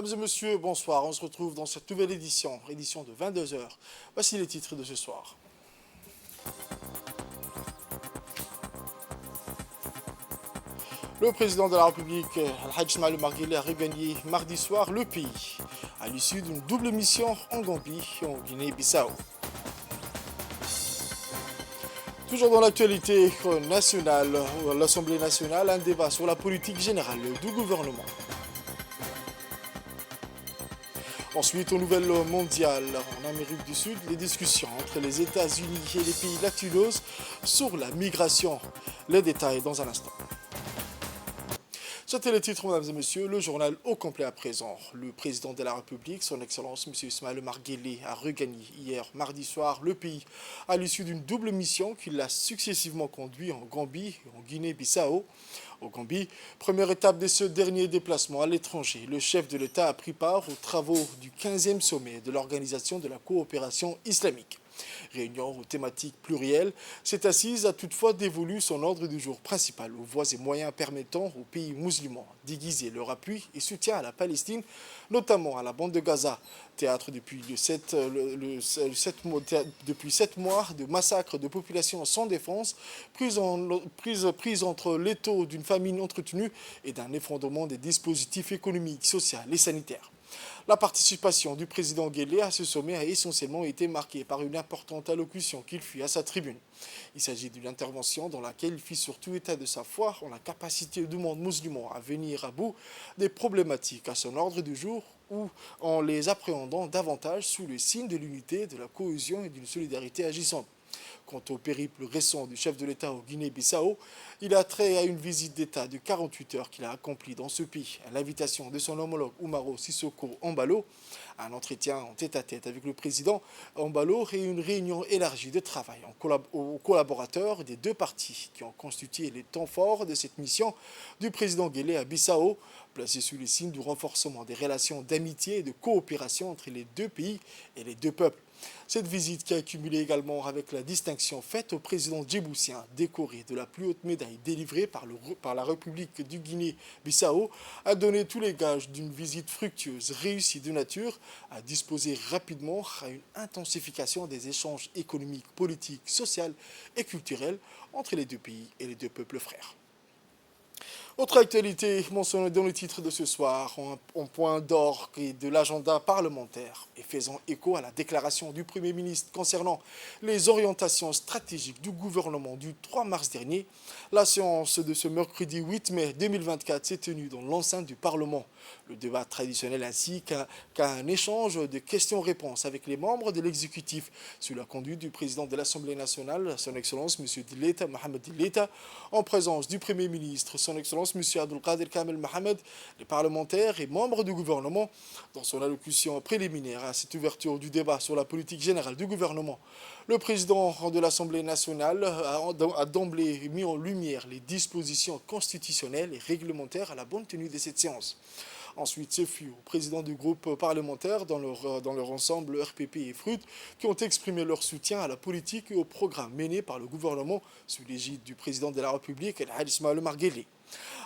Mesdames et messieurs, bonsoir. On se retrouve dans cette nouvelle édition de 22 heures. Voici les titres de ce soir. Le président de la République, Al-Hajj Ismaël Omar Guelleh, a regagné mardi soir le pays à l'issue d'une double mission en Gambie et en Guinée-Bissau. Toujours dans l'actualité nationale, l'Assemblée nationale a un débat sur la politique générale du gouvernement. Ensuite, aux nouvelles mondiales, en Amérique du Sud, les discussions entre les États-Unis et les pays latinos sur la migration. Les détails dans un instant. C'était les titres, mesdames et messieurs, le journal au complet à présent. Le président de la République, son Excellence M. Ismaël Omar Guelleh, a regagné hier, mardi soir, le pays à l'issue d'une double mission qui l'a successivement conduit en Gambie et en Guinée-Bissau. Au Gambie, première étape de ce dernier déplacement à l'étranger, le chef de l'État a pris part aux travaux du 15e sommet de l'Organisation de la coopération islamique. Réunion aux thématiques plurielles, cette assise a toutefois dévolu son ordre du jour principal aux voies et moyens permettant aux pays musulmans d'aiguiser leur appui et soutien à la Palestine, notamment à la bande de Gaza, théâtre depuis 7 mois de massacres de populations sans défense, prise entre l'étau d'une famine entretenue et d'un effondrement des dispositifs économiques, sociaux et sanitaires. La participation du président Guelleh à ce sommet a essentiellement été marquée par une importante allocution qu'il fit à sa tribune. Il s'agit d'une intervention dans laquelle il fit surtout état de sa foi en la capacité du monde musulman à venir à bout des problématiques à son ordre du jour ou en les appréhendant davantage sous le signe de l'unité, de la cohésion et d'une solidarité agissante. Quant au périple récent du chef de l'État au Guinée-Bissau, il a trait à une visite d'État de 48 heures qu'il a accomplie dans ce pays, à l'invitation de son homologue Umaro Sissoko Embalo, un entretien en tête-à-tête avec le président Embalo et une réunion élargie de travail aux collaborateurs des deux parties qui ont constitué les temps forts de cette mission du président Guelleh à Bissau, placé sous le signe du renforcement des relations d'amitié et de coopération entre les deux pays et les deux peuples. Cette visite, qui a accumulé également avec la distinction faite au président djiboutien, décoré de la plus haute médaille délivrée par la République du Guinée-Bissau, a donné tous les gages d'une visite fructueuse, réussie de nature, à disposer rapidement à une intensification des échanges économiques, politiques, sociaux et culturels entre les deux pays et les deux peuples frères. Autre actualité mentionnée dans le titre de ce soir, en point d'orgue de l'agenda parlementaire et faisant écho à la déclaration du Premier ministre concernant les orientations stratégiques du gouvernement du 3 mars dernier, la séance de ce mercredi 8 mai 2024 s'est tenue dans l'enceinte du Parlement. Le débat traditionnel ainsi qu'un échange de questions-réponses avec les membres de l'exécutif sous la conduite du président de l'Assemblée nationale, son Excellence M. Dileta Mohamed Dileta, en présence du Premier ministre, son Excellence M. Abdelkader Kamel Mohamed, les parlementaires et membres du gouvernement. Dans son allocution préliminaire à cette ouverture du débat sur la politique générale du gouvernement, le président de l'Assemblée nationale a d'emblée mis en lumière les dispositions constitutionnelles et réglementaires à la bonne tenue de cette séance. Ensuite, ce fut aux présidents du groupe parlementaire dans leur ensemble RPP et FRUT qui ont exprimé leur soutien à la politique et au programme mené par le gouvernement sous l'égide du président de la République, Al-Hajj Ismaël Omar Guelleh.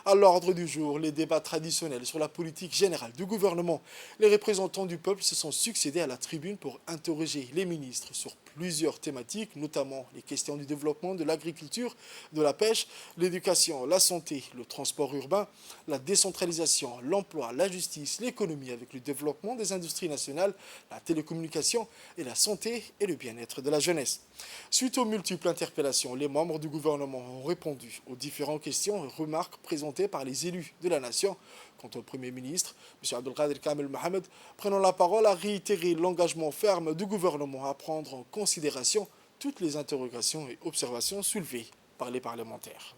À l'ordre du jour, les débats traditionnels sur la politique générale du gouvernement. Les représentants du peuple se sont succédés à la tribune pour interroger les ministres sur plusieurs thématiques, notamment les questions du développement de l'agriculture, de la pêche, l'éducation, la santé, le transport urbain, la décentralisation, l'emploi, la justice, l'économie avec le développement des industries nationales, la télécommunication et la santé et le bien-être de la jeunesse. Suite aux multiples interpellations, les membres du gouvernement ont répondu aux différentes questions et remarques présentées par les élus de la nation. Quant au Premier ministre, M. Abdelkader Kamel Mohamed, prenant la parole, a réitéré l'engagement ferme du gouvernement à prendre en considération toutes les interrogations et observations soulevées par les parlementaires.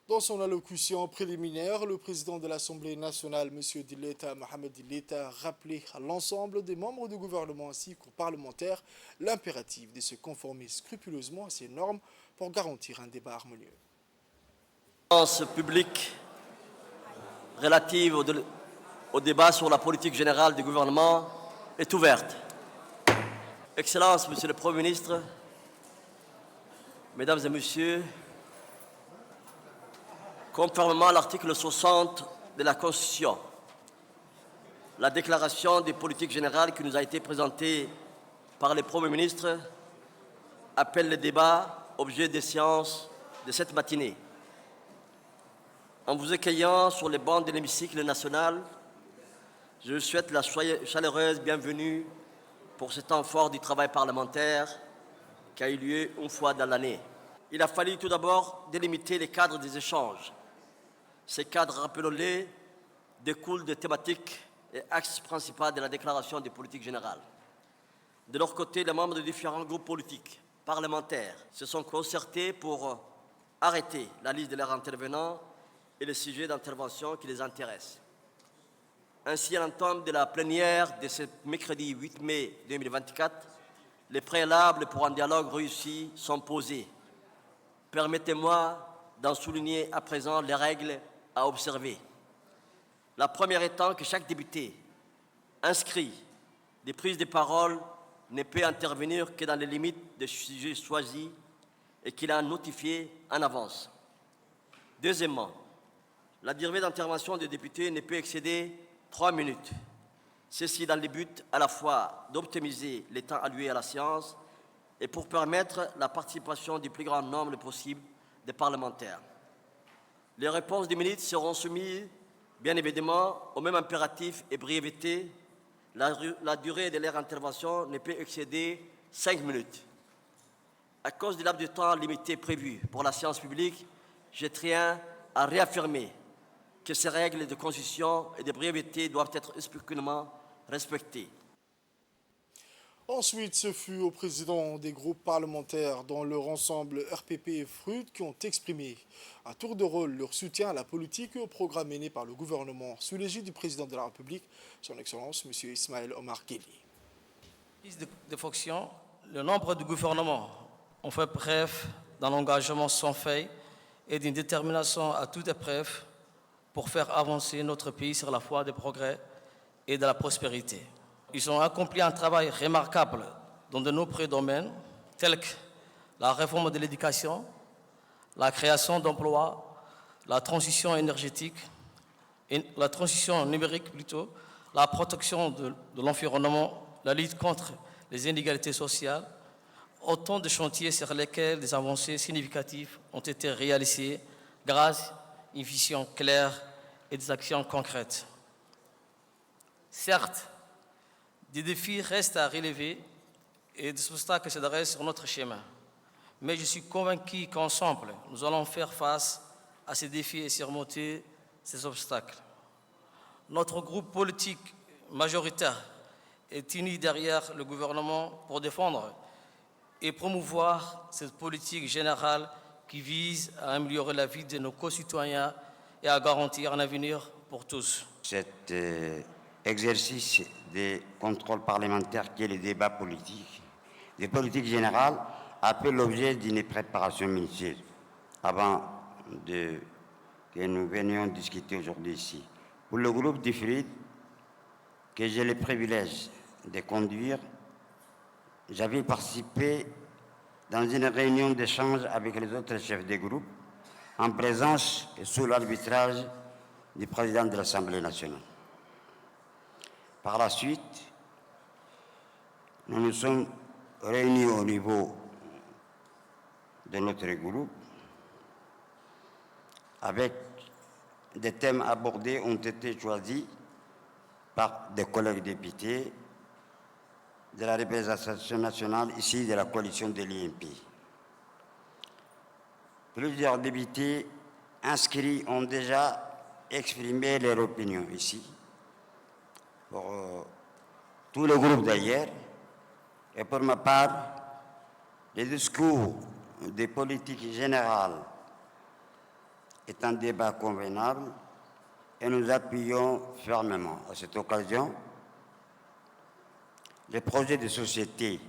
Dans son allocution préliminaire, le président de l'Assemblée nationale, M. Dilleta Mohamed Dilleta, a rappelé à l'ensemble des membres du gouvernement ainsi qu'aux parlementaires l'impératif de se conformer scrupuleusement à ces normes pour garantir un débat harmonieux. La séance publique relative au débat sur la politique générale du gouvernement est ouverte. Excellences, Monsieur le Premier ministre, Mesdames et Messieurs, conformément à l'article 60 de la Constitution, la déclaration de politique générale qui nous a été présentée par le Premier ministre appelle le débat objet des séances de cette matinée. En vous accueillant sur les bancs de l'hémicycle national, je souhaite la chaleureuse bienvenue pour ce temps fort du travail parlementaire qui a eu lieu une fois dans l'année. Il a fallu tout d'abord délimiter les cadres des échanges. Ces cadres, rappelons-les, découlent des thématiques et axes principaux de la déclaration de politique générale. De leur côté, les membres de différents groupes politiques, parlementaires, se sont concertés pour arrêter la liste de leurs intervenants et les sujets d'intervention qui les intéressent. Ainsi, à l'entame de la plénière de ce mercredi 8 mai 2024, les préalables pour un dialogue réussi sont posés. Permettez-moi d'en souligner à présent les règles à observer. La première étant que chaque député inscrit des prises de parole ne peut intervenir que dans les limites des sujets choisis et qu'il a notifié en avance. Deuxièmement, la durée d'intervention des députés ne peut excéder 3 minutes. Ceci dans le but à la fois d'optimiser le temps alloué à la séance et pour permettre la participation du plus grand nombre possible de parlementaires. Les réponses des ministres seront soumises, bien évidemment, au même impératif et brièveté. La durée de leur intervention ne peut excéder 5 minutes. À cause du laps de temps limité prévu pour la séance publique, je tiens à réaffirmer que ces règles de concision et de brièveté doivent être scrupuleusement respectées. Ensuite, ce fut aux présidents des groupes parlementaires dans leur ensemble RPP et FRUD qui ont exprimé à tour de rôle leur soutien à la politique et au programme mené par le gouvernement sous l'égide du président de la République, son Excellence M. Ismaël Omar Guelleh. De fonction, le nombre de gouvernements ont fait preuve d'un engagement sans faille et d'une détermination à toute épreuve pour faire avancer notre pays sur la voie du progrès et de la prospérité. Ils ont accompli un travail remarquable dans de nombreux domaines, tels que la réforme de l'éducation, la création d'emplois, la transition énergétique, la transition numérique plutôt, la protection de l'environnement, la lutte contre les inégalités sociales, autant de chantiers sur lesquels des avancées significatives ont été réalisées grâce à une vision claire et des actions concrètes. Certes, des défis restent à relever et des obstacles se dressent sur notre chemin. Mais je suis convaincu qu'ensemble, nous allons faire face à ces défis et surmonter ces obstacles. Notre groupe politique majoritaire est uni derrière le gouvernement pour défendre et promouvoir cette politique générale qui vise à améliorer la vie de nos concitoyens et à garantir un avenir pour tous. Cet exercice de contrôle parlementaire qui est le débat politique, de politique générale, a fait l'objet d'une préparation minutieuse avant que nous venions discuter aujourd'hui ici. Pour le groupe du FRUD, que j'ai le privilège de conduire, j'avais participé dans une réunion d'échange avec les autres chefs de groupe, en présence et sous l'arbitrage du président de l'Assemblée nationale. Par la suite, nous nous sommes réunis au niveau de notre groupe avec des thèmes abordés ont été choisis par des collègues députés de la représentation nationale ici de la coalition de l'INP. Plusieurs députés inscrits ont déjà exprimé leur opinion ici, pour tout le groupe d'ailleurs, et pour ma part, les discours des politiques générales est un débat convenable et nous appuyons fermement. À cette occasion, les projets de société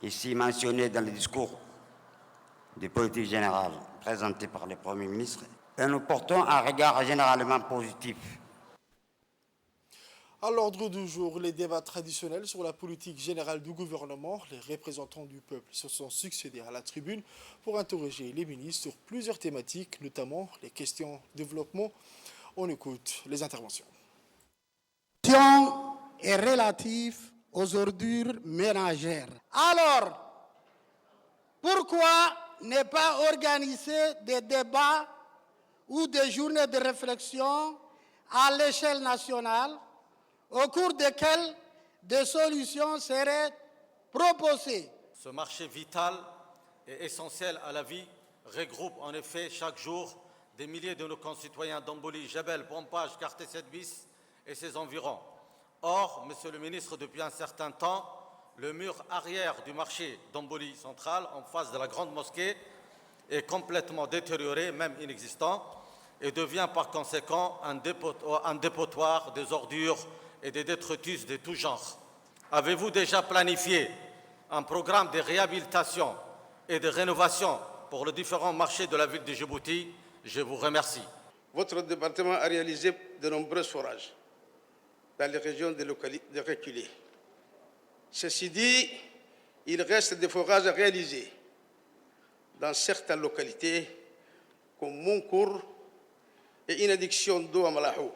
ici mentionnés dans le discours de politique générale présenté par le Premier ministre, et nous portons un regard généralement positif. À l'ordre du jour, les débats traditionnels sur la politique générale du gouvernement. Les représentants du peuple se sont succédés à la tribune pour interroger les ministres sur plusieurs thématiques, notamment les questions de développement. On écoute les interventions. La question est relative aux ordures ménagères. Alors, pourquoi ne pas organiser des débats ou des journées de réflexion à l'échelle nationale au cours desquelles des solutions seraient proposées? Ce marché vital et essentiel à la vie regroupe en effet chaque jour des milliers de nos concitoyens d'Amboli, Jebel, Pompage, Quartier 7 bis et ses environs. Or, Monsieur le ministre, depuis un certain temps, le mur arrière du marché d'Amboli central, en face de la grande mosquée, est complètement détérioré, même inexistant, et devient par conséquent un dépotoir des ordures et des détritus de tout genre. Avez-vous déjà planifié un programme de réhabilitation et de rénovation pour les différents marchés de la ville de Djibouti? Je vous remercie. Votre département a réalisé de nombreux forages dans les régions de reculées. Ceci dit, il reste des forages à réaliser dans certaines localités comme Moncourt et une addiction d'eau à Malahou.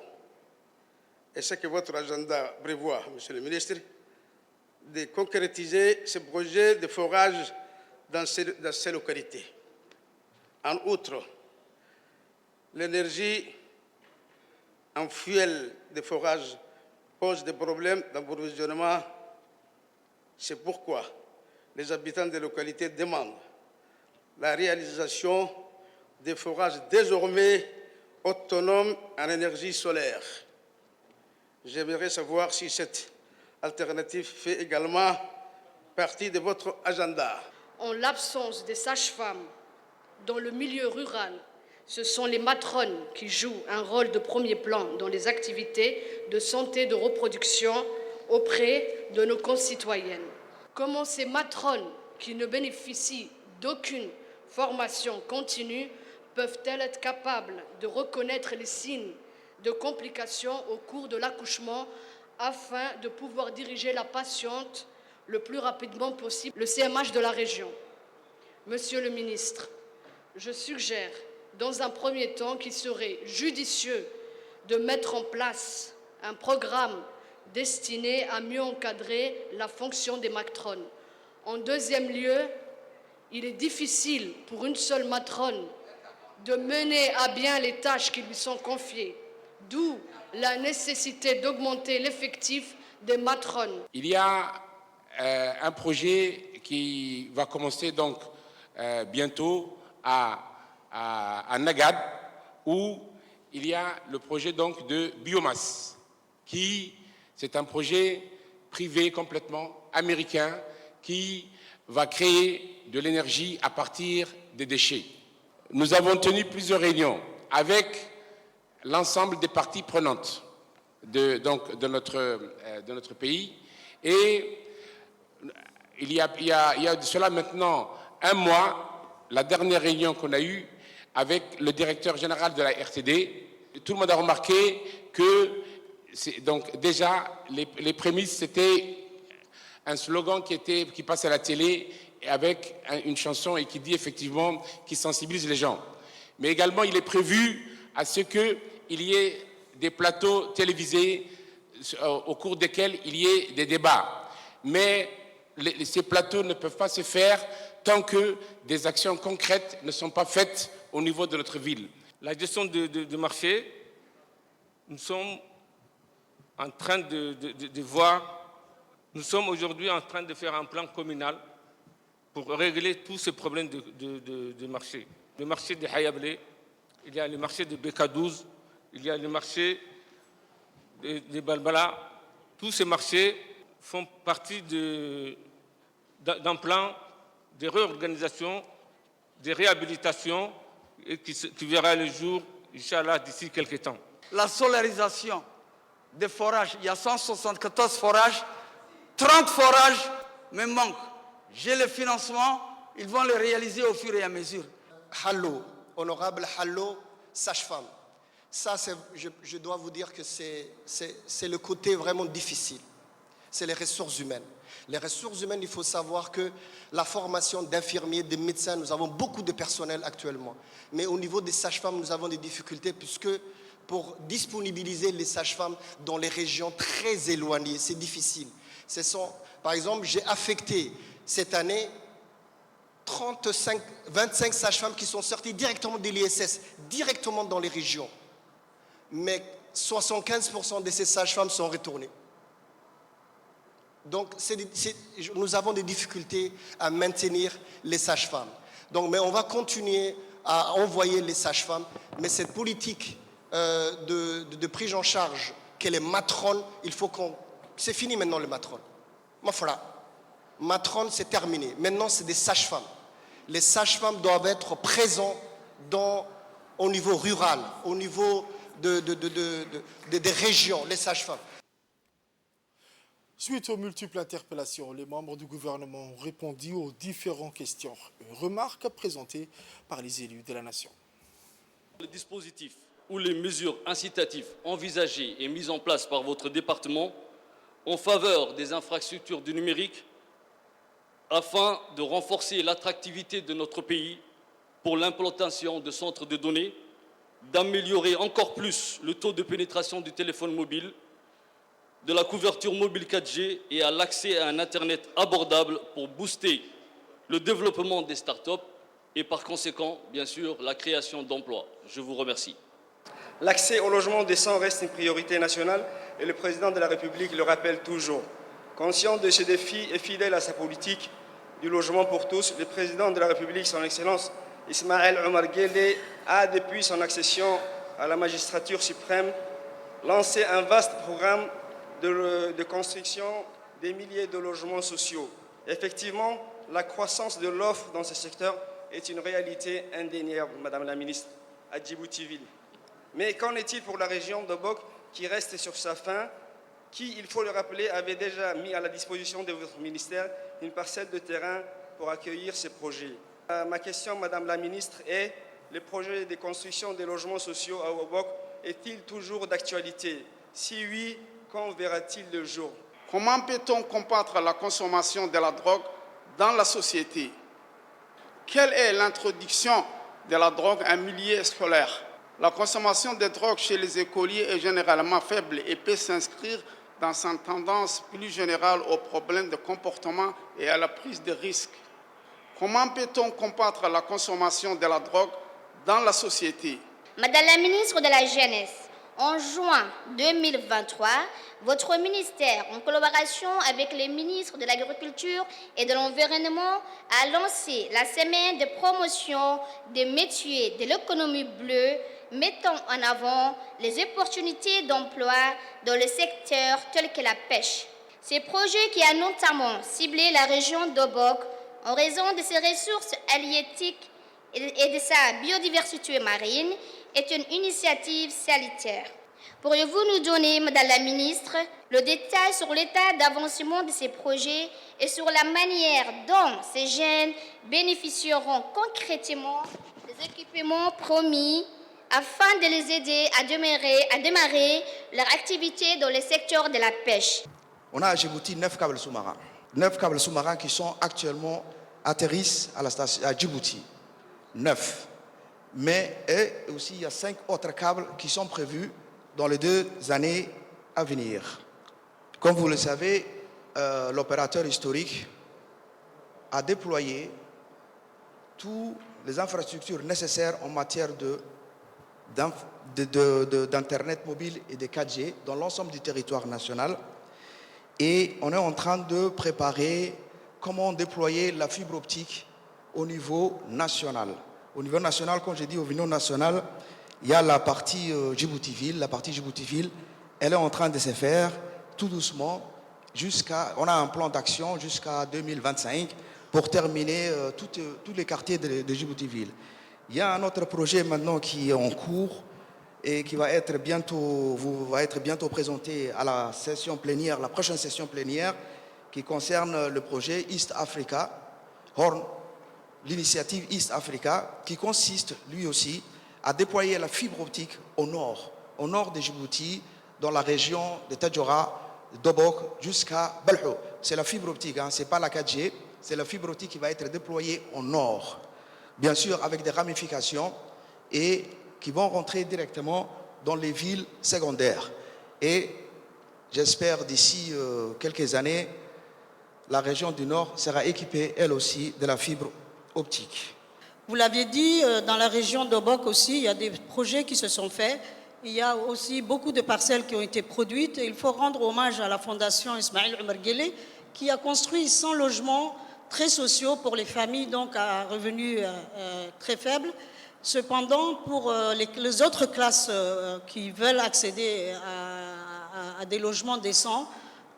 Est-ce que votre agenda prévoit, Monsieur le ministre, de concrétiser ce projet de forage dans ces localités? En outre, l'énergie en fuel de forage pose des problèmes d'approvisionnement. C'est pourquoi les habitants des localités demandent la réalisation des forages désormais autonomes en énergie solaire. J'aimerais savoir si cette alternative fait également partie de votre agenda. En l'absence des sages-femmes dans le milieu rural, ce sont les matrones qui jouent un rôle de premier plan dans les activités de santé et de reproduction auprès de nos concitoyennes. Comment ces matrones qui ne bénéficient d'aucune formation continue peuvent-elles être capables de reconnaître les signes de complications au cours de l'accouchement afin de pouvoir diriger la patiente le plus rapidement possible, le CMH de la région? Monsieur le ministre, je suggère dans un premier temps qu'il serait judicieux de mettre en place un programme destiné à mieux encadrer la fonction des matrones. En deuxième lieu, il est difficile pour une seule matrone de mener à bien les tâches qui lui sont confiées, d'où la nécessité d'augmenter l'effectif des matrones. Il y a un projet qui va commencer donc bientôt à Nagad, où il y a le projet donc de biomasse, c'est un projet privé complètement américain qui va créer de l'énergie à partir des déchets. Nous avons tenu plusieurs réunions avec l'ensemble des parties prenantes de notre pays, et il y a de cela maintenant un mois, la dernière réunion qu'on a eue avec le directeur général de la RTD, tout le monde a remarqué que donc déjà les prémices, c'était un slogan qui passe à la télé avec une chanson et qui dit effectivement, qui sensibilise les gens. Mais également, il est prévu à ce qu'il y ait des plateaux télévisés au cours desquels il y ait des débats. Mais ces plateaux ne peuvent pas se faire tant que des actions concrètes ne sont pas faites au niveau de notre ville. La gestion de marché, nous sommes en train de voir, nous sommes aujourd'hui en train de faire un plan communal pour régler tous ces problèmes de marché. Le marché de Hayablé, il y a le marché de Beka12, il y a le marché de Balbala. Tous ces marchés font partie d'un plan de réorganisation, de réhabilitation qui verra le jour, Inch'Allah, d'ici quelques temps. La solarisation des forages, il y a 174 forages, 30 forages me manquent. J'ai le financement, ils vont le réaliser au fur et à mesure. Hallo, honorable Hallo, sage-femme. Ça, je dois vous dire que c'est le côté vraiment difficile. C'est les ressources humaines. Les ressources humaines, il faut savoir que la formation d'infirmiers, de médecins, nous avons beaucoup de personnel actuellement. Mais au niveau des sages-femmes, nous avons des difficultés puisque pour disponibiliser les sages-femmes dans les régions très éloignées, c'est difficile. Par exemple, j'ai affecté cette année 25 sages-femmes qui sont sorties directement de l'ISS, directement dans les régions. Mais 75% de ces sages-femmes sont retournées. Donc, nous avons des difficultés à maintenir les sages-femmes. Mais on va continuer à envoyer les sages-femmes. Mais cette politique de prise en charge que les matrones, il faut qu'on... C'est fini maintenant les matrones. Matrones, c'est terminé. Maintenant, c'est des sages-femmes. Les sages-femmes doivent être présents au niveau rural, au niveau des régions, les sages-femmes. Suite aux multiples interpellations, les membres du gouvernement ont répondu aux différentes questions et remarques présentées par les élus de la nation. Le dispositif ou les mesures incitatives envisagées et mises en place par votre département en faveur des infrastructures du numérique afin de renforcer l'attractivité de notre pays pour l'implantation de centres de données, d'améliorer encore plus le taux de pénétration du téléphone mobile, de la couverture mobile 4G et à l'accès à un Internet abordable pour booster le développement des start-up et par conséquent, bien sûr, la création d'emplois. Je vous remercie. L'accès au logement décent reste une priorité nationale et le président de la République le rappelle toujours. Conscient de ce défi et fidèle à sa politique du logement pour tous, le président de la République, son Excellence Ismaël Omar Guelleh, a, depuis son accession à la magistrature suprême, lancé un vaste programme de construction des milliers de logements sociaux. Effectivement, la croissance de l'offre dans ce secteur est une réalité indéniable, Madame la Ministre, à Djibouti-Ville. Mais qu'en est-il pour la région d'Obok qui reste sur sa faim, qui, il faut le rappeler, avait déjà mis à la disposition de votre ministère une parcelle de terrain pour accueillir ces projets? Ma question, Madame la Ministre, est: le projet de construction des logements sociaux à Obok est-il toujours d'actualité? Si oui, quand verra-t-il le jour? Comment peut-on combattre la consommation de la drogue dans la société? Quelle est l'introduction de la drogue en milieu scolaire? La consommation de drogue chez les écoliers est généralement faible et peut s'inscrire dans une tendance plus générale aux problèmes de comportement et à la prise de risques. Comment peut-on combattre la consommation de la drogue dans la société? Madame la ministre de la Jeunesse, en juin 2023, votre ministère, en collaboration avec les ministres de l'Agriculture et de l'Environnement, a lancé la semaine de promotion des métiers de l'économie bleue, mettant en avant les opportunités d'emploi dans le secteur tel que la pêche. Ce projet, qui a notamment ciblé la région d'Obok en raison de ses ressources halieutiques et de sa biodiversité marine, est une initiative salutaire. Pourriez-vous nous donner, Madame la Ministre, le détail sur l'état d'avancement de ces projets et sur la manière dont ces jeunes bénéficieront concrètement des équipements promis afin de les aider à démarrer leur activité dans le secteur de la pêche? On a à Djibouti 9 câbles sous-marins. 9 câbles sous-marins qui sont actuellement atterrissent à la station à Djibouti. 9. Mais aussi, il y a 5 autres câbles qui sont prévus dans les 2 années à venir. Comme vous le savez, l'opérateur historique a déployé toutes les infrastructures nécessaires en matière d'Internet mobile et de 4G dans l'ensemble du territoire national. Et on est en train de préparer comment déployer la fibre optique au niveau national. Au niveau national, quand je dis au niveau national, il y a la partie Djibouti-Ville. La partie Djibouti-Ville, elle est en train de se faire tout doucement. On a un plan d'action jusqu'à 2025 pour terminer tous les quartiers de Djibouti-Ville. Il y a un autre projet maintenant qui est en cours et qui va être bientôt présenté à la session plénière, la prochaine session plénière, qui concerne le projet East Africa, Horn, l'initiative East Africa, qui consiste lui aussi à déployer la fibre optique au nord de Djibouti, dans la région de Tadjoura, Dobok, jusqu'à Balho. C'est la fibre optique, ce n'est pas la 4G, c'est la fibre optique qui va être déployée au nord. Bien sûr avec des ramifications et qui vont rentrer directement dans les villes secondaires. Et j'espère d'ici quelques années, la région du Nord sera équipée, elle aussi, de la fibre optique. Vous l'aviez dit, dans la région d'Obok aussi, il y a des projets qui se sont faits. Il y a aussi beaucoup de parcelles qui ont été produites. Et il faut rendre hommage à la fondation Ismaël Omar Guelleh qui a construit 100 logements très sociaux pour les familles donc à revenus très faibles. Cependant, pour les autres classes qui veulent accéder à des logements décents,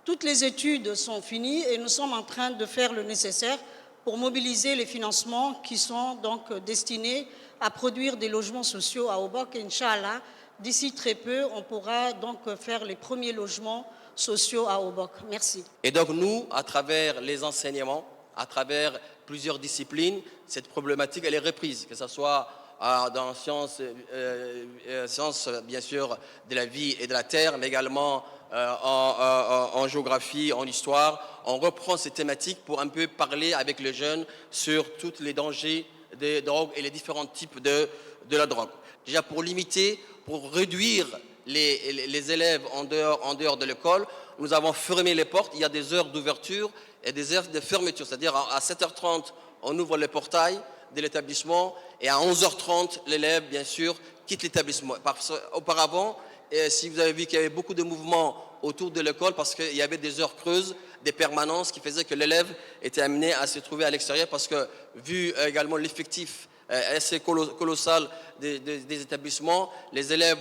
toutes les études sont finies et nous sommes en train de faire le nécessaire pour mobiliser les financements qui sont donc destinés à produire des logements sociaux à Obok. Et Inch'Allah, d'ici très peu, on pourra donc faire les premiers logements sociaux à Obok. Merci. Et donc nous, à travers les enseignements, à travers plusieurs disciplines, cette problématique, elle est reprise, que ce soit dans sciences, bien sûr, de la vie et de la terre, mais également en géographie, en histoire. On reprend ces thématiques pour un peu parler avec les jeunes sur tous les dangers des drogues et les différents types de la drogue. Déjà pour limiter, pour réduire les élèves en dehors de l'école, nous avons fermé les portes. Il y a des heures d'ouverture et des heures de fermeture. C'est-à-dire à 7h30, on ouvre les portails de l'établissement et à 11h30, l'élève, bien sûr, quitte l'établissement. Auparavant, si vous avez vu qu'il y avait beaucoup de mouvements autour de l'école parce qu'il y avait des heures creuses, des permanences qui faisaient que l'élève était amené à se trouver à l'extérieur parce que, vu également l'effectif assez colossal des établissements, les élèves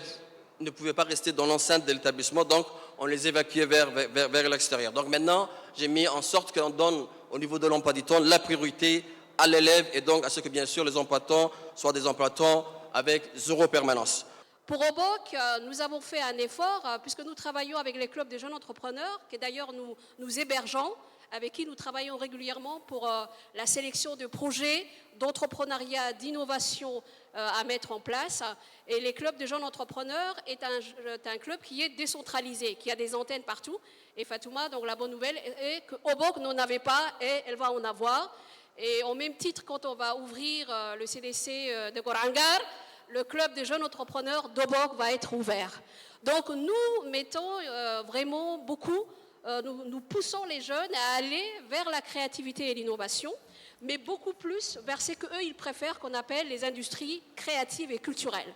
ne pouvaient pas rester dans l'enceinte de l'établissement, donc on les évacuait vers l'extérieur. Donc maintenant, j'ai mis en sorte qu'on donne au niveau de l'emploi du temps la priorité à l'élève et donc à ce que bien sûr les emplois-temps soient des emplois-temps avec 0 permanence. Pour Obok, nous avons fait un effort puisque nous travaillons avec les clubs des jeunes entrepreneurs, qui d'ailleurs nous hébergeons, avec qui nous travaillons régulièrement pour la sélection de projets d'entrepreneuriat, d'innovation à mettre en place. Et les clubs des jeunes entrepreneurs est un club qui est décentralisé, qui a des antennes partout. Et Fatouma, donc la bonne nouvelle est qu'Obok n'en avait pas et elle va en avoir. Et au même titre, quand on va ouvrir le CDC de Gorangar, le club des jeunes entrepreneurs d'Obok va être ouvert. Donc nous mettons vraiment beaucoup, nous poussons les jeunes à aller vers la créativité et l'innovation, mais beaucoup plus vers ce qu'eux, ils préfèrent qu'on appelle les industries créatives et culturelles.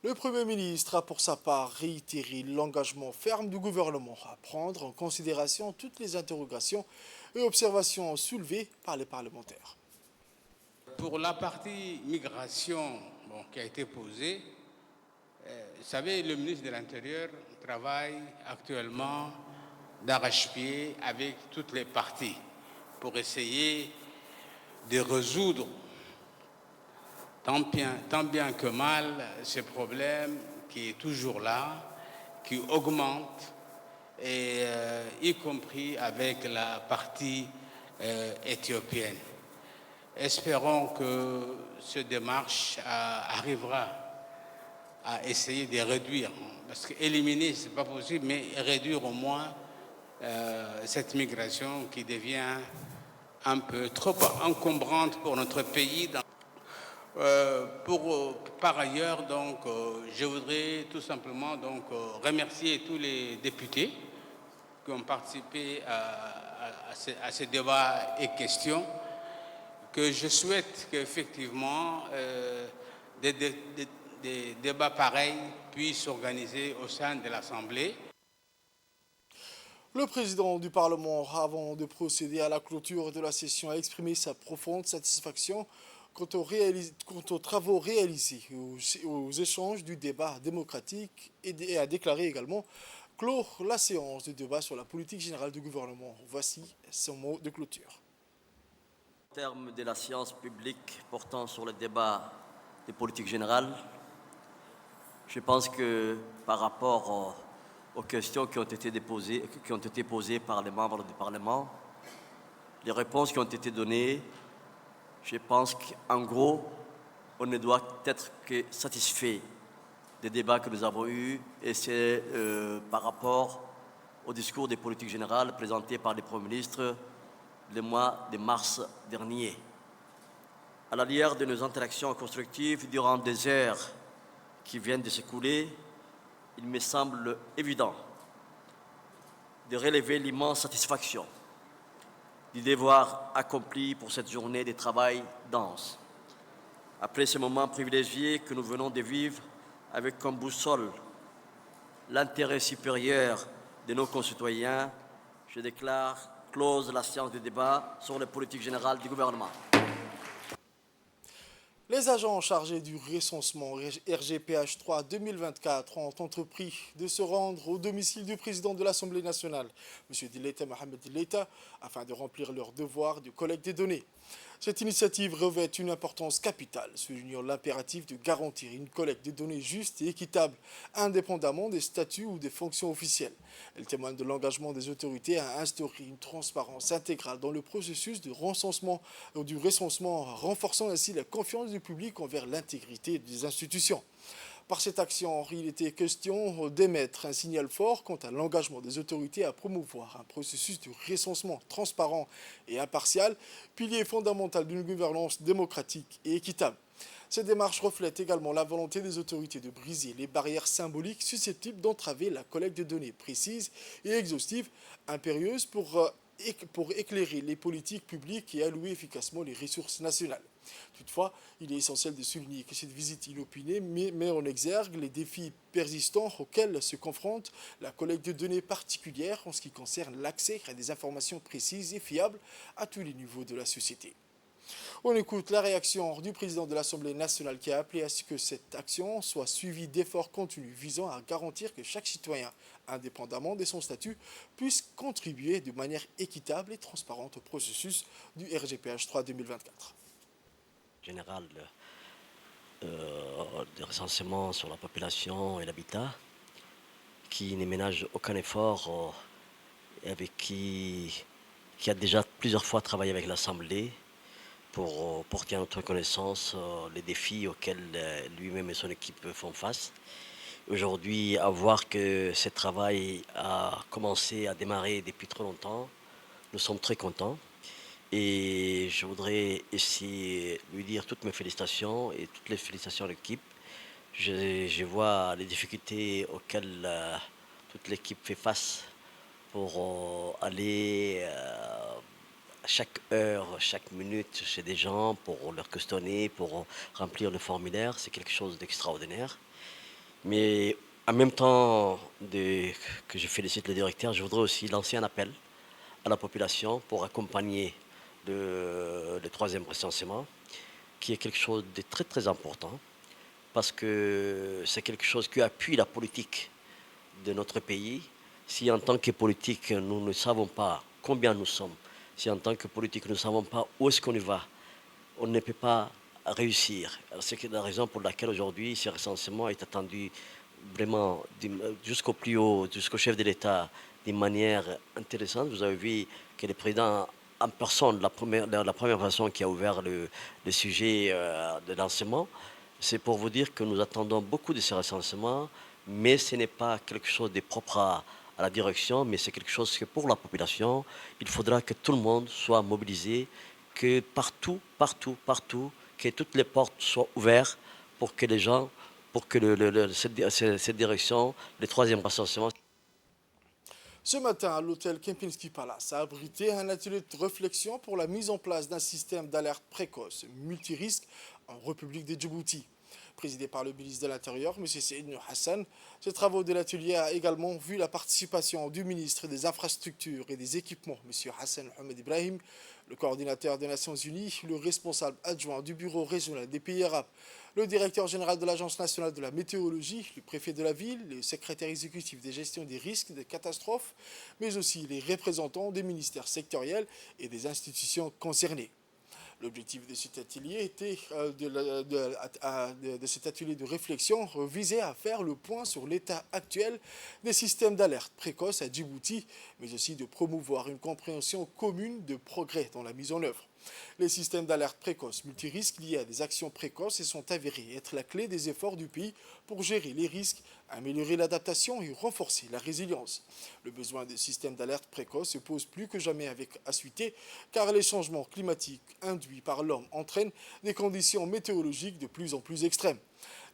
Le Premier ministre a pour sa part réitéré l'engagement ferme du gouvernement à prendre en considération toutes les interrogations et observations soulevées par les parlementaires. Pour la partie migration qui a été posée, vous savez, le ministre de l'Intérieur travaille actuellement d'arrache-pied avec toutes les parties pour essayer de résoudre tant bien que mal ce problème qui est toujours là, qui augmente, et, y compris avec la partie éthiopienne. Espérons que cette démarche arrivera à essayer de réduire, parce qu'éliminer, ce n'est pas possible, mais réduire au moins cette migration qui devient un peu trop encombrante pour notre pays. Par ailleurs, donc, je voudrais tout simplement remercier tous les députés qui ont participé à ce débat et questions, que je souhaite qu'effectivement des débats pareils puissent s'organiser au sein de l'Assemblée. Le président du Parlement, avant de procéder à la clôture de la session, a exprimé sa profonde satisfaction quant aux travaux réalisés, aux échanges du débat démocratique et a déclaré également clore la séance de débat sur la politique générale du gouvernement. Voici son mot de clôture. terme de la séance publique portant sur le débat des politiques générales, je pense que par rapport aux questions qui ont été posées par les membres du Parlement, les réponses qui ont été données, je pense qu'en gros, on ne doit être que satisfait des débats que nous avons eus, et c'est par rapport au discours des politiques générales présenté par les premiers ministres le mois de mars dernier. À la lumière de nos interactions constructives durant des heures qui viennent de s'écouler, il me semble évident de relever l'immense satisfaction du devoir accompli pour cette journée de travail dense. Après ce moment privilégié que nous venons de vivre avec comme boussole l'intérêt supérieur de nos concitoyens, je déclare close la séance de débat sur les politiques générales du gouvernement. Les agents chargés du recensement RGPH 3 2024 ont entrepris de se rendre au domicile du président de l'Assemblée nationale, M. Dileita Mohamed Dileita, afin de remplir leur devoir de collecte des données. Cette initiative revêt une importance capitale, soulignant l'impératif de garantir une collecte de données juste et équitable, indépendamment des statuts ou des fonctions officielles. Elle témoigne de l'engagement des autorités à instaurer une transparence intégrale dans le processus de recensement, renforçant ainsi la confiance du public envers l'intégrité des institutions. Par cette action, il était question d'émettre un signal fort quant à l'engagement des autorités à promouvoir un processus de recensement transparent et impartial, pilier fondamental d'une gouvernance démocratique et équitable. Cette démarche reflète également la volonté des autorités de briser les barrières symboliques susceptibles d'entraver la collecte de données précises et exhaustives, impérieuses pour éclairer les politiques publiques et allouer efficacement les ressources nationales. Toutefois, il est essentiel de souligner que cette visite inopinée met en exergue les défis persistants auxquels se confronte la collecte de données particulières en ce qui concerne l'accès à des informations précises et fiables à tous les niveaux de la société. On écoute la réaction du président de l'Assemblée nationale qui a appelé à ce que cette action soit suivie d'efforts continus visant à garantir que chaque citoyen, indépendamment de son statut, puisse contribuer de manière équitable et transparente au processus du RGPH 3 2024. Général de recensement sur la population et l'habitat, qui ne ménage aucun effort et avec qui a déjà plusieurs fois travaillé avec l'Assemblée pour porter à notre connaissance les défis auxquels lui-même et son équipe font face. Aujourd'hui, à voir que ce travail a commencé à démarrer depuis trop longtemps, nous sommes très contents. Et je voudrais ici lui dire toutes mes félicitations et toutes les félicitations à l'équipe. Je vois les difficultés auxquelles toute l'équipe fait face pour aller chaque heure, chaque minute chez des gens, pour leur questionner, pour remplir le formulaire. C'est quelque chose d'extraordinaire. Mais en même temps que je félicite le directeur, je voudrais aussi lancer un appel à la population pour accompagner le troisième recensement, qui est quelque chose de très très important, parce que c'est quelque chose qui appuie la politique de notre pays. Si en tant que politique, nous ne savons pas combien nous sommes, si en tant que politique, nous ne savons pas où est-ce qu'on y va, on ne peut pas réussir. C'est la raison pour laquelle aujourd'hui, ce recensement est attendu vraiment jusqu'au plus haut, jusqu'au chef de l'État, d'une manière intéressante. Vous avez vu que le président en personne, la première façon qui a ouvert le sujet de lancement, c'est pour vous dire que nous attendons beaucoup de ces recensements, mais ce n'est pas quelque chose de propre à la direction, mais c'est quelque chose que pour la population, il faudra que tout le monde soit mobilisé, que partout, que toutes les portes soient ouvertes pour que les gens, pour que cette direction, le troisième recensement. Ce matin, à l'hôtel Kempinski Palace a abrité un atelier de réflexion pour la mise en place d'un système d'alerte précoce multirisque en République de Djibouti. Présidé par le ministre de l'Intérieur, M. Seydou Hassan, ces travaux de l'atelier a également vu la participation du ministre des Infrastructures et des Équipements, M. Hassan Mohamed Ibrahim, le coordinateur des Nations Unies, le responsable adjoint du bureau régional des pays arabes, le directeur général de l'Agence nationale de la météorologie, le préfet de la ville, le secrétaire exécutif des gestions des risques des catastrophes, mais aussi les représentants des ministères sectoriels et des institutions concernées. L'objectif de cet atelier était de cet atelier de réflexion visait à faire le point sur l'état actuel des systèmes d'alerte précoce à Djibouti, mais aussi de promouvoir une compréhension commune de progrès dans la mise en œuvre. Les systèmes d'alerte précoce multirisques liés à des actions précoces sont avérés être la clé des efforts du pays pour gérer les risques, améliorer l'adaptation et renforcer la résilience. Le besoin de systèmes d'alerte précoce se pose plus que jamais avec acuité car les changements climatiques induits par l'homme entraînent des conditions météorologiques de plus en plus extrêmes.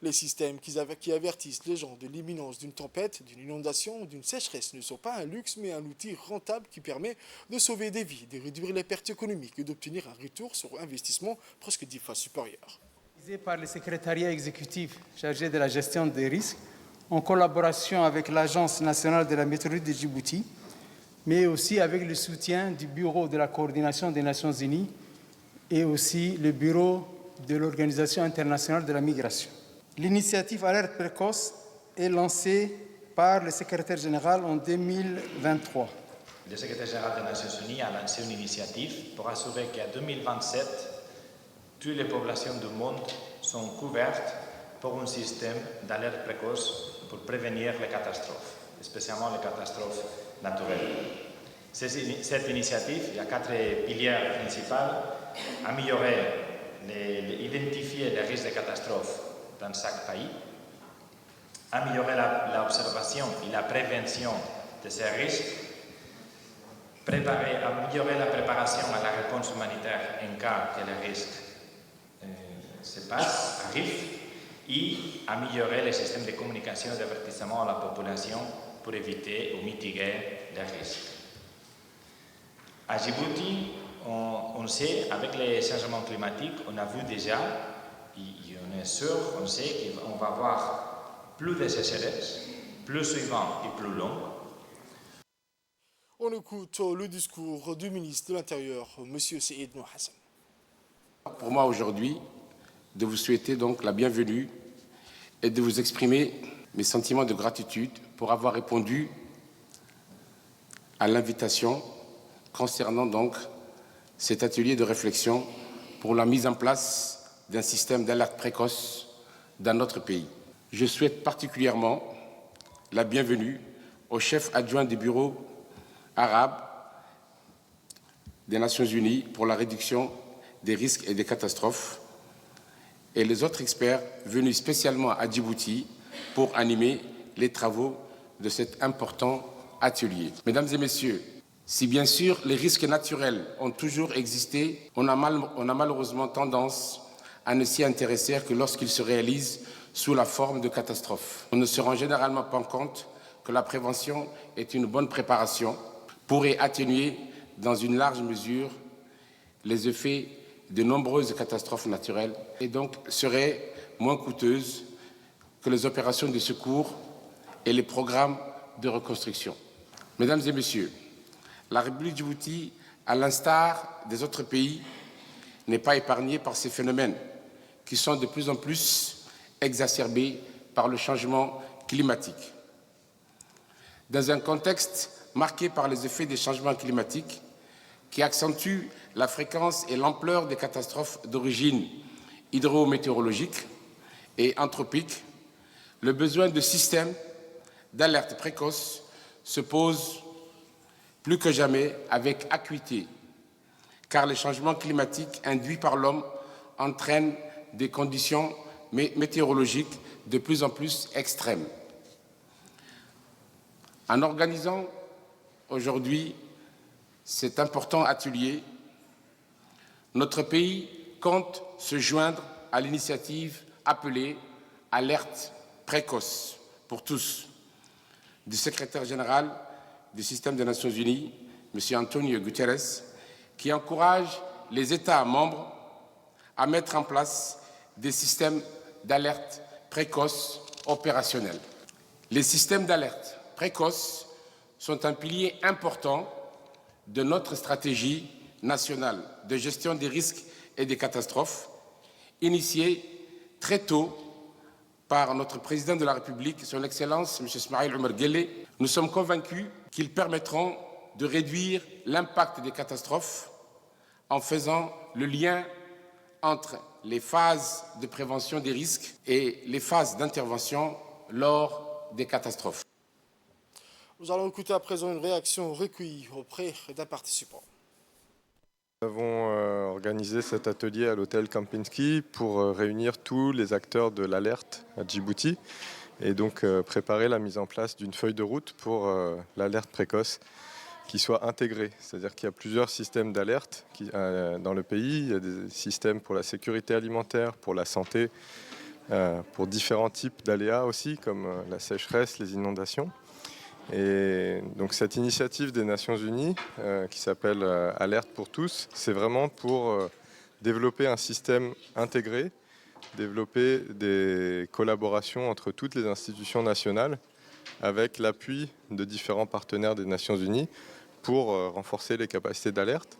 Les systèmes qui avertissent les gens de l'imminence d'une tempête, d'une inondation ou d'une sécheresse ne sont pas un luxe mais un outil rentable qui permet de sauver des vies, de réduire les pertes économiques et d'obtenir un retour sur investissement presque 10 fois supérieur. Par le secrétariat exécutif chargé de la gestion des risques, en collaboration avec l'Agence nationale de la météorologie de Djibouti, mais aussi avec le soutien du Bureau de la coordination des Nations Unies et aussi le Bureau de l'Organisation internationale de la migration. L'initiative Alerte précoce est lancée par le secrétaire général en 2023. Le secrétaire général des Nations Unies a lancé une initiative pour assurer qu'en 2027, toutes les populations du monde sont couvertes par un système d'alerte précoce pour prévenir les catastrophes, spécialement les catastrophes naturelles. Cette initiative, il y a 4 piliers principaux: améliorer, identifier les risques de catastrophes dans chaque pays, améliorer l'observation et la prévention de ces risques, améliorer la préparation à la réponse humanitaire en cas que les risques arrivent, et améliorer les systèmes de communication et d'avertissement à la population pour éviter ou mitiguer les risques. À Djibouti, on sait, avec les changements climatiques, on a vu déjà, et on est sûr, on sait qu'on va avoir plus de sécheresse, plus suivant et plus long. On écoute le discours du ministre de l'Intérieur, M. Seyd Nouhassan. Pour moi aujourd'hui, de vous souhaiter donc la bienvenue et de vous exprimer mes sentiments de gratitude pour avoir répondu à l'invitation concernant donc cet atelier de réflexion pour la mise en place d'un système d'alerte précoce dans notre pays. Je souhaite particulièrement la bienvenue au chef adjoint du bureau arabe des Nations Unies pour la réduction des risques et des catastrophes et les autres experts venus spécialement à Djibouti pour animer les travaux de cet important atelier. Mesdames et messieurs, si bien sûr les risques naturels ont toujours existé, on a malheureusement tendance à ne s'y intéresser que lorsqu'ils se réalisent sous la forme de catastrophes. On ne se rend généralement pas compte que la prévention est une bonne préparation, pourrait atténuer dans une large mesure les effets de nombreuses catastrophes naturelles et donc serait moins coûteuse que les opérations de secours et les programmes de reconstruction. Mesdames et messieurs, la République de Djibouti, à l'instar des autres pays, n'est pas épargnée par ces phénomènes qui sont de plus en plus exacerbés par le changement climatique. Dans un contexte marqué par les effets des changements climatiques qui accentuent la fréquence et l'ampleur des catastrophes d'origine hydrométéorologique et anthropique, le besoin de systèmes d'alerte précoce se pose plus que jamais avec acuité, car les changements climatiques induits par l'homme entraînent des conditions météorologiques de plus en plus extrêmes. En organisant aujourd'hui cet important atelier, notre pays compte se joindre à l'initiative appelée « Alerte précoce pour tous » du secrétaire général du système des Nations Unies, M. Antonio Guterres, qui encourage les États membres à mettre en place des systèmes d'alerte précoce opérationnels. Les systèmes d'alerte précoce sont un pilier important de notre stratégie nationale de gestion des risques et des catastrophes, initiée très tôt par notre président de la République, son Excellence, M. Ismaïl Omar Guelleh. Nous sommes convaincus qu'ils permettront de réduire l'impact des catastrophes en faisant le lien entre les phases de prévention des risques et les phases d'intervention lors des catastrophes. Nous allons écouter à présent une réaction recueillie auprès d'un participant. Nous avons organisé cet atelier à l'hôtel Kempinski pour réunir tous les acteurs de l'alerte à Djibouti et donc préparer la mise en place d'une feuille de route pour l'alerte précoce qui soit intégrée. C'est-à-dire qu'il y a plusieurs systèmes d'alerte dans le pays. Il y a des systèmes pour la sécurité alimentaire, pour la santé, pour différents types d'aléas aussi, comme la sécheresse, les inondations. Et donc cette initiative des Nations Unies, qui s'appelle Alerte pour tous, c'est vraiment pour développer un système intégré, développer des collaborations entre toutes les institutions nationales avec l'appui de différents partenaires des Nations Unies pour renforcer les capacités d'alerte.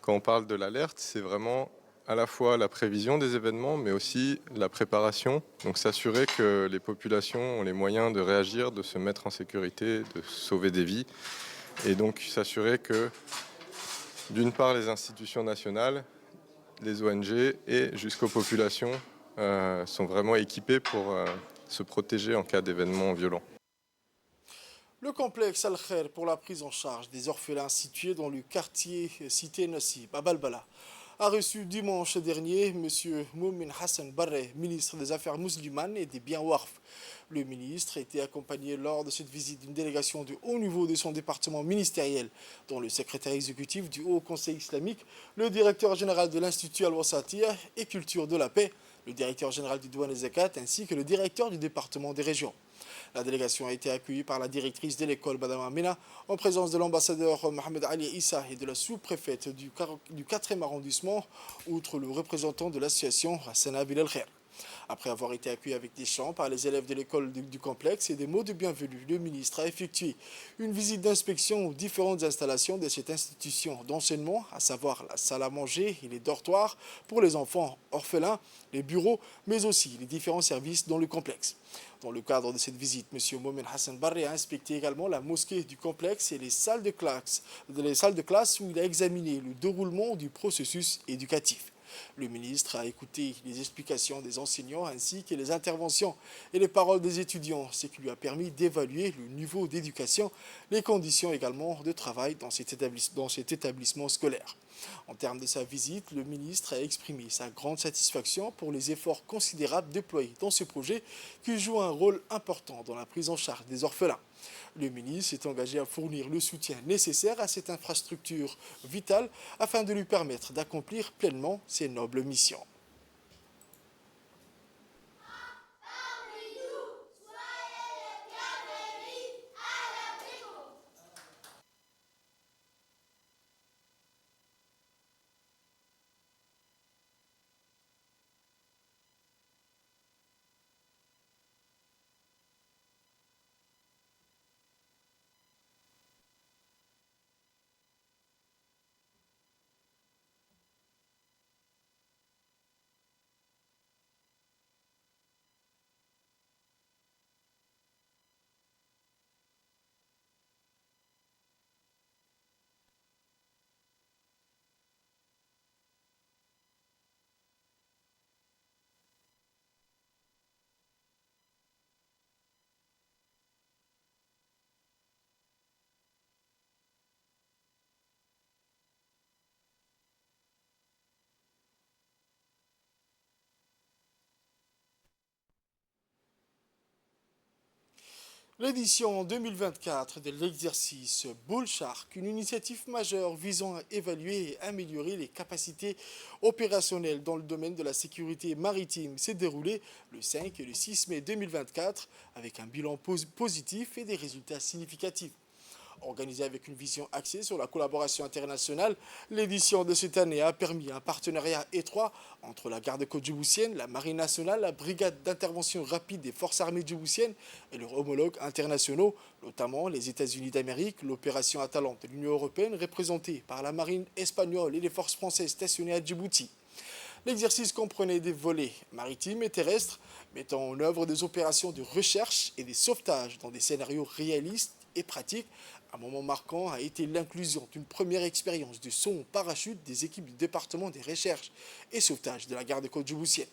Quand on parle de l'alerte, c'est vraiment à la fois la prévision des événements, mais aussi la préparation. Donc s'assurer que les populations ont les moyens de réagir, de se mettre en sécurité, de sauver des vies. Et donc s'assurer que, d'une part, les institutions nationales, les ONG et jusqu'aux populations sont vraiment équipées pour se protéger en cas d'événements violents. Le complexe Al-Khair pour la prise en charge des orphelins situé dans le quartier cité Nassib à Balbala a reçu dimanche dernier M. Moumin Hassan Barre, ministre des Affaires musulmanes et des biens Warf. Le ministre a été accompagné lors de cette visite d'une délégation de haut niveau de son département ministériel, dont le secrétaire exécutif du Haut Conseil islamique, le directeur général de l'Institut Al-Wasatiyah et Culture de la Paix, le directeur général du Douane et Zakat, ainsi que le directeur du département des régions. La délégation a été accueillie par la directrice de l'école, Madame Amina, en présence de l'ambassadeur Mohamed Ali Issa et de la sous-préfète du 4e arrondissement, outre le représentant de l'association Hassana Bil El Khair. Après avoir été accueilli avec des chants par les élèves de l'école du complexe et des mots de bienvenue, le ministre a effectué une visite d'inspection aux différentes installations de cette institution d'enseignement, à savoir la salle à manger et les dortoirs pour les enfants orphelins, les bureaux, mais aussi les différents services dans le complexe. Dans le cadre de cette visite, M. Moumen Hassan Barre a inspecté également la mosquée du complexe et les salles de classe où il a examiné le déroulement du processus éducatif. Le ministre a écouté les explications des enseignants ainsi que les interventions et les paroles des étudiants, ce qui lui a permis d'évaluer le niveau d'éducation, les conditions également de travail dans cet établissement scolaire. En termes de sa visite, le ministre a exprimé sa grande satisfaction pour les efforts considérables déployés dans ce projet qui joue un rôle important dans la prise en charge des orphelins. Le ministre s'est engagé à fournir le soutien nécessaire à cette infrastructure vitale afin de lui permettre d'accomplir pleinement ses nobles missions. L'édition 2024 de l'exercice Bull Shark, une initiative majeure visant à évaluer et améliorer les capacités opérationnelles dans le domaine de la sécurité maritime, s'est déroulée le 5 et le 6 mai 2024 avec un bilan positif et des résultats significatifs. Organisée avec une vision axée sur la collaboration internationale, l'édition de cette année a permis un partenariat étroit entre la garde-côte djiboutienne, la Marine nationale, la brigade d'intervention rapide des forces armées djiboutiennes et leurs homologues internationaux, notamment les États-Unis d'Amérique, l'opération Atalante de l'Union européenne représentée par la Marine espagnole et les forces françaises stationnées à Djibouti. L'exercice comprenait des volets maritimes et terrestres, mettant en œuvre des opérations de recherche et des sauvetages dans des scénarios réalistes et pratique. Un moment marquant a été l'inclusion d'une première expérience de saut en parachute des équipes du département des recherches et sauvetage de la garde côte djiboutienne.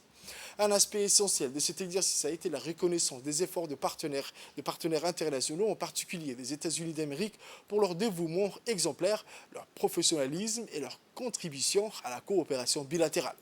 Un aspect essentiel de cet exercice a été la reconnaissance des efforts de partenaires internationaux, en particulier des États-Unis d'Amérique, pour leur dévouement exemplaire, leur professionnalisme et leur contribution à la coopération bilatérale.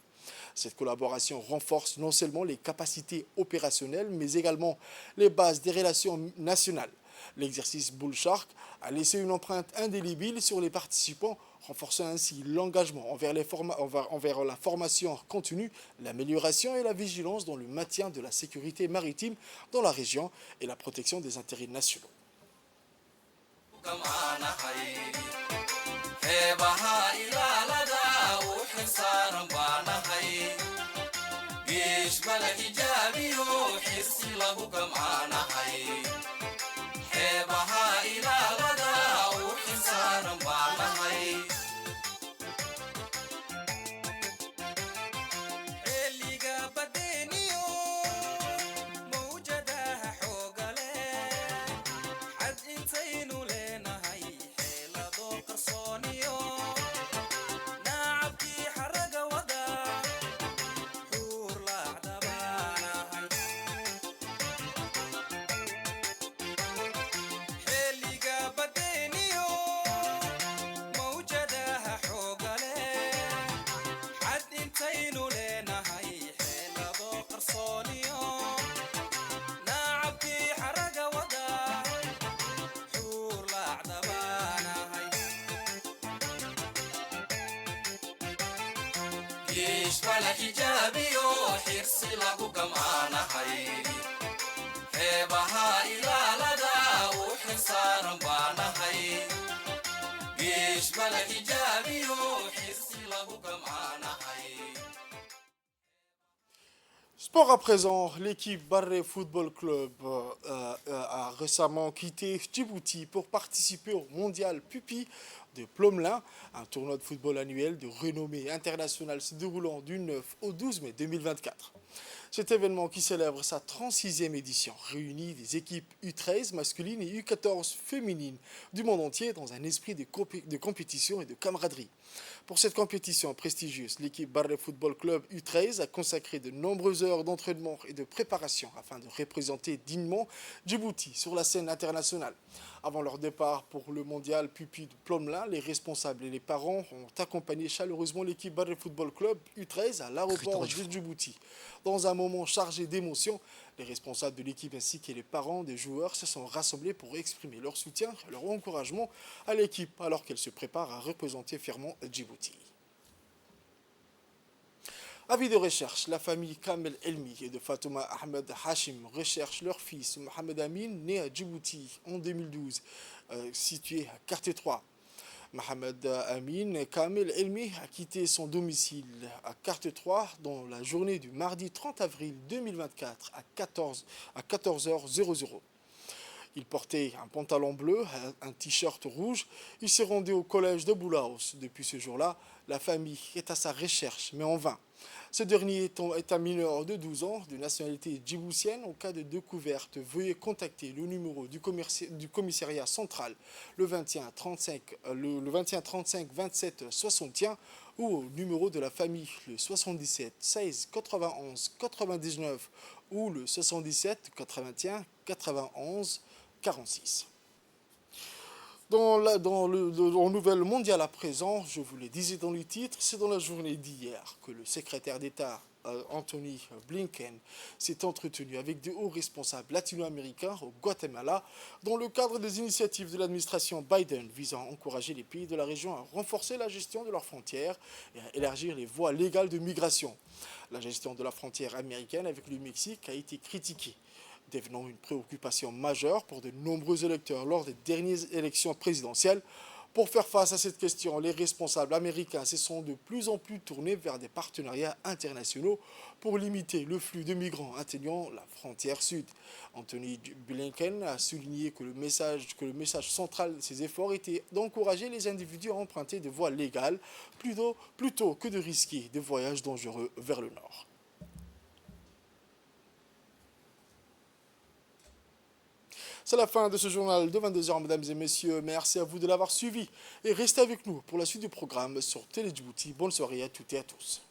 Cette collaboration renforce non seulement les capacités opérationnelles, mais également les bases des relations nationales. L'exercice Bull Shark a laissé une empreinte indélébile sur les participants, renforçant ainsi l'engagement envers la formation continue, l'amélioration et la vigilance dans le maintien de la sécurité maritime dans la région et la protection des intérêts nationaux. Sport à présent, l'équipe Barré Football Club a récemment quitté Djibouti pour participer au mondial Pupi de Plomelin, un tournoi de football annuel de renommée internationale se déroulant du 9 au 12 mai 2024. Cet événement, qui célèbre sa 36e édition, réunit des équipes U13 masculines et U14 féminines du monde entier dans un esprit de compétition et de camaraderie. Pour cette compétition prestigieuse, l'équipe Barré Football Club U13 a consacré de nombreuses heures d'entraînement et de préparation afin de représenter dignement Djibouti sur la scène internationale. Avant leur départ pour le mondial Pupi de Plomelin, les responsables et les parents ont accompagné chaleureusement l'équipe Barré Football Club U13 à l'aéroport de Djibouti. Dans un moment chargé d'émotions, les responsables de l'équipe ainsi que les parents des joueurs se sont rassemblés pour exprimer leur soutien et leur encouragement à l'équipe alors qu'elle se prépare à représenter fièrement Djibouti. Avis de recherche, la famille Kamel Elmi et de Fatouma Ahmed Hashim recherchent leur fils Mohamed Amin, né à Djibouti en 2012, situé à Quartier 3. Mohamed Amin Kamel Elmi a quitté son domicile à Quartier 3 dans la journée du mardi 30 avril 2024 à 14h00. Il portait un pantalon bleu, un t-shirt rouge. Il s'est rendu au collège de Boulaos. Depuis ce jour-là, la famille est à sa recherche, mais en vain. Ce dernier est un mineur de 12 ans, de nationalité djiboutienne. En cas de découverte, veuillez contacter le numéro du commissariat central, le 21 35 27 61, ou au numéro de la famille, le 77 16 91 99 ou le 77 81 91 46. Dans nouvelle mondiale à présent, je vous le disais dans le titre, c'est dans la journée d'hier que le secrétaire d'État Anthony Blinken s'est entretenu avec de hauts responsables latino-américains au Guatemala dans le cadre des initiatives de l'administration Biden visant à encourager les pays de la région à renforcer la gestion de leurs frontières et à élargir les voies légales de migration. La gestion de la frontière américaine avec le Mexique a été critiquée, devenant une préoccupation majeure pour de nombreux électeurs lors des dernières élections présidentielles. Pour faire face à cette question, les responsables américains se sont de plus en plus tournés vers des partenariats internationaux pour limiter le flux de migrants atteignant la frontière sud. Anthony Blinken a souligné que le message central de ces efforts était d'encourager les individus à emprunter des voies légales plutôt que de risquer des voyages dangereux vers le nord. C'est la fin de ce journal de 22h, mesdames et messieurs. Merci à vous de l'avoir suivi et restez avec nous pour la suite du programme sur Télé Djibouti. Bonne soirée à toutes et à tous.